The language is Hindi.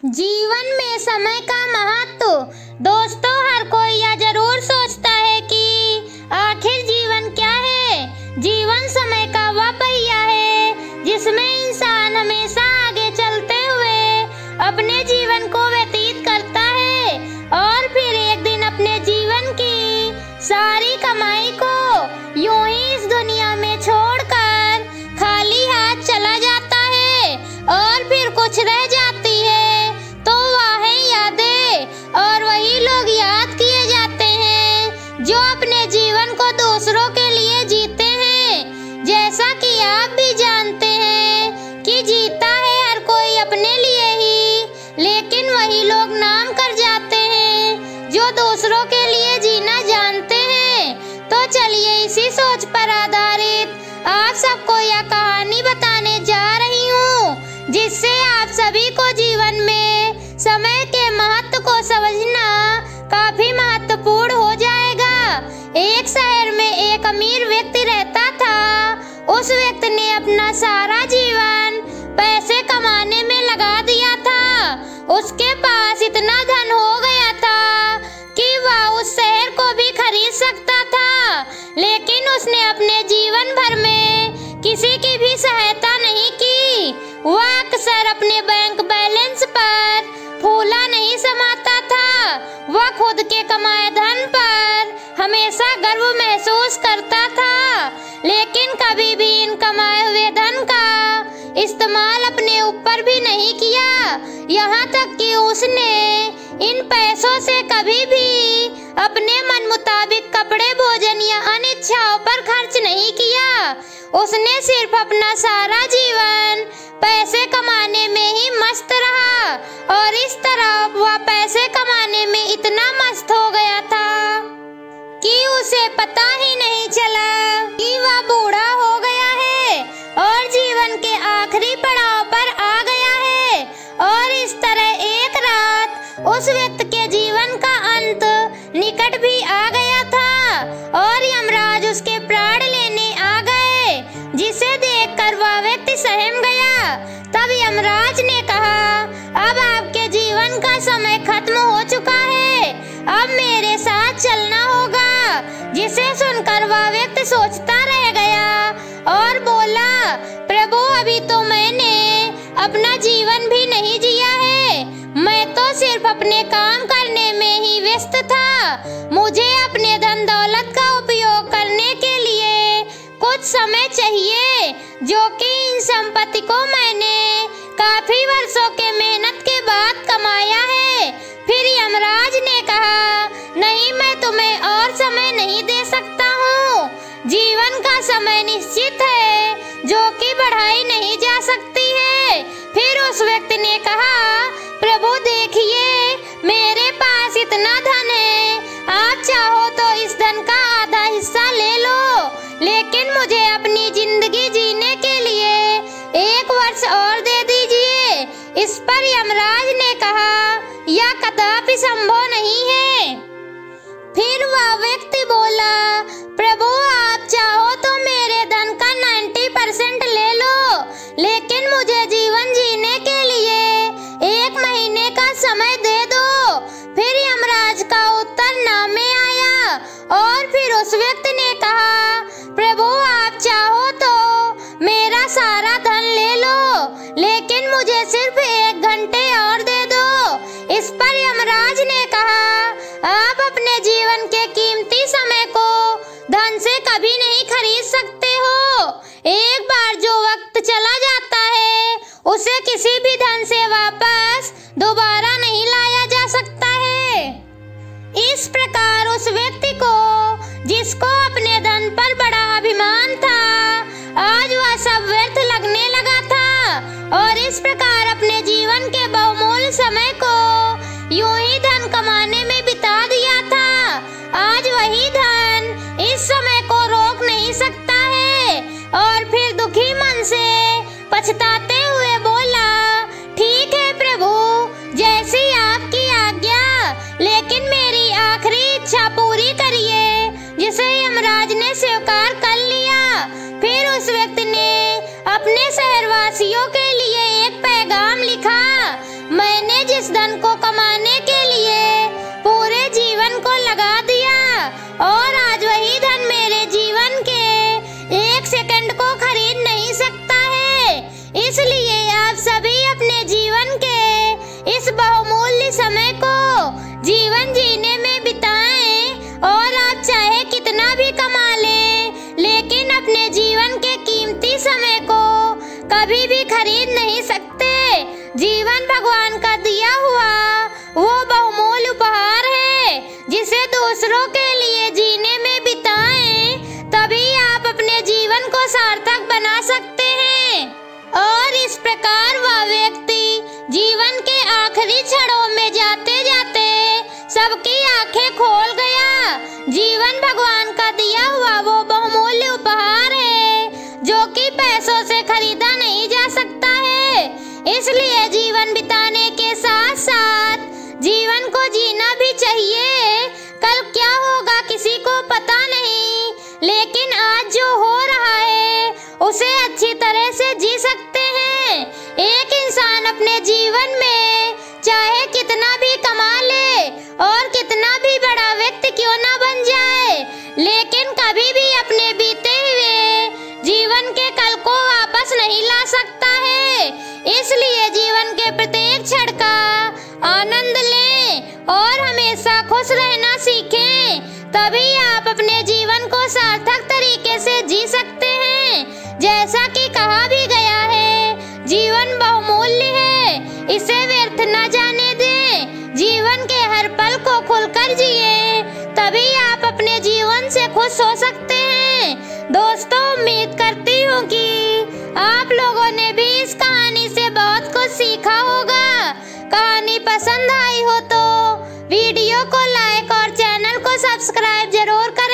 जीवन में समय का महत्व। दोस्तों, हर कोई यह जरूर सोचता है कि आखिर जीवन क्या है। जीवन समय का वह पहिया है जिसमें इंसान हमेशा आगे चलते हुए अपने जीवन को व्यतीत करता है और फिर एक दिन अपने जीवन की सारी कमाई को यूं ही इस दुनिया में छोड़कर खाली हाथ चला जाता है और फिर कुछ रह जाती है तो वह है यादें, और वही लोग याद किए जाते हैं जो अपने जीवन को दूसरों के लिए जीते हैं। जैसा कि आप भी जानते हैं कि जीता है हर कोई अपने लिए ही, लेकिन वही लोग नाम कर जाते हैं जो दूसरों के लिए जीना जानते हैं। तो चलिए इसी सोच पर आधारित आप सबको यह कहानी बताने जा रही हूँ, जिससे आप सभी को जीवन में समय के महत्व को समझना काफी महत्वपूर्ण हो जाएगा। एक शहर में एक अमीर व्यक्ति रहता था। उस व्यक्ति ने अपना सारा जीवन पैसे कमाने में लगा दिया था। उसके पास इतना धन हो गया था कि वह उस शहर को भी खरीद सकता था, लेकिन उसने अपने जीवन भर में किसी की भी सहायता नहीं की। वह अक्सर अपने बैंक बैलेंस पर फूला नहीं समाता था। वह खुद के कमाए धन पर हमेशा गर्व महसूस करता था, लेकिन कभी भी इन कमाए हुए धन का इस्तेमाल अपने ऊपर भी नहीं किया। यहाँ तक कि उसने इन पैसों से कभी भी अपने मन मुताबिक कपड़े, भोजन या अन्य इच्छाओं पर खर्च नहीं किया। उसने सिर्फ अपना सारा जीवन पैसे कमाने में ही मस्त रहा, और इस तरह वह पैसे कमाने में इतना मस्त हो गया था कि उसे पता ही नहीं चला कि वह बूढ़ा हो गया है और जीवन के आखिरी पड़ाव पर आ गया है। और इस तरह एक रात उस व्यक्ति के जीवन का अंत निकट भी आ गया था और यमराज उसके प्राण लेने आ गए, जिसे देखकर वह व्यक्ति सहम गया। तब यमराज ने कहा, अब आपके जीवन का समय खत्म हो चुका है, अब मेरे साथ चलना होगा। जिसे सुनकर वह व्यक्ति सोचता रह गया और बोला, प्रभु, अभी तो मैंने अपना जीवन भी नहीं जिया है। मैं तो सिर्फ अपने काम करने में ही व्यस्त था। मुझे अपने धन दौलत का उपयोग करने के लिए कुछ समय चाहिए, जो कि इन संपत्ति को मैंने काफी वर्षों के मेहनत के बाद कमाया है। फिर यमराज ने कहा, नहीं, मैं तुम्हें और समय नहीं दे सकता हूँ। जीवन का समय निश्चित है, जो कि बढ़ाई नहीं जा सकती है। फिर उस व्यक्ति ने कहा, प्रभु देखिए, मेरे पास इतना धन है, आप चाहो तो इस धन का आधा हिस्सा ले लो, लेकिन मुझे अपनी जिंदगी जीने के लिए 1 वर्ष और दे दीजिए। इस पर यमराज ने कहा, यह कदापि संभव नहीं है। फिर वह व्यक्ति बोला, प्रभु, आप चाहो तो मेरे धन का 90% ले लो, लेकिन मुझे जीवन जीने के लिए 1 महीने का समय दे दो। फिर यमराज का उत्तर ना में आया और फिर उस व्यक्ति ने कहा, प्रभु, आप चाहो तो मेरा सारा धन ले लो, लेकिन मुझे सिर्फ 1 घंटे और दे दो। इस पर यमराज ने कहा, आप अपने जीवन के कीमती समय को धन से कभी नहीं खरीद सकते हो। एक बार जो वक्त चला जाता है, उसे किसी भी धन से वापस दोबारा नहीं लाया जा सकता है। इस प्रकार उस व्यक्ति को, जिसको अपने धन पर बड़ा अभिमान था, आज वह सब व्यर्थ लगने लगा था और इस प्रकार अपने जीवन के बहुमूल्य समय को यूं ही धन कमाने में बिता दिया था। आज वही धन इस समय को रोक नहीं सकता है। और फिर दुखी मन से पछताते हुए बोला, ठीक है प्रभु, जैसी आपकी आज्ञा, लेकिन मेरी आखिरी इच्छा पूरी करिए। जिसे यमराज ने स्वीकार कर लिया। फिर उस व्यक्ति ने अपने शहरवासियों के लिए एक पैगाम लिखा, मैंने जिस इस धन को कमाने के लिए पूरे जीवन को लगा दिया और आज वही धन मेरे जीवन के 1 सेकंड को खरीद नहीं सकता है। इसलिए आप सभी अपने जीवन के इस बहुमूल्य समय को जीवन जीने में बिताएं और आप चाहे कितना भी कमा लें, लेकिन अपने जीवन के कीमती समय को कभी भी खरीद नहीं सकते। जीवन भगवान का दिया हुआ वो बहुमूल्य उपहार है जिसे दूसरों के लिए जीने में बिताएं, तभी आप अपने जीवन को सार्थक बना सकते हैं। और इस प्रकार वह व्यक्ति जीवन के आखिरी क्षणों में जाते जाते सबकी आंखें खोल गया। जीवन भगवान का दिया हुआ वो बहुमूल्य उपहार है जो कि पैसों से खरीदा नहीं जा सकता है। इसलिए जीवन बिताने के साथ साथ जीवन को जीना भी चाहिए। कल क्या होगा किसी को पता नहीं, लेकिन आज जो हो रहा है उसे अच्छी तरह से जी सकते हैं। एक इंसान अपने जीवन में चाहे कितना भी कमा ले और कितना भी बड़ा व्यक्ति क्यों ना बन जाए, लेकिन कभी भी अपने बीते हुए जीवन के कल को वापस नहीं ला सकता है। इसलिए जीवन के प्रत्येक क्षण का आनंद लें और हमेशा खुश रहना सीखें, तभी आप अपने जीवन को सार्थक तरीके से जी सकते हैं। जैसा कि कहा भी गया है, जीवन बहुमूल्य है, इसे व्यर्थ न जाने दें। जीवन के हर पल को खुलकर जिए, तभी आप अपने जीवन से खुश हो सकते हैं। दोस्तों, उम्मीद करती हूँ कि आप लोगों ने भी इस कहानी से बहुत कुछ सीखा होगा। कहानी पसंद आई हो तो वीडियो को लाइक और चैनल को सब्सक्राइब जरूर करें।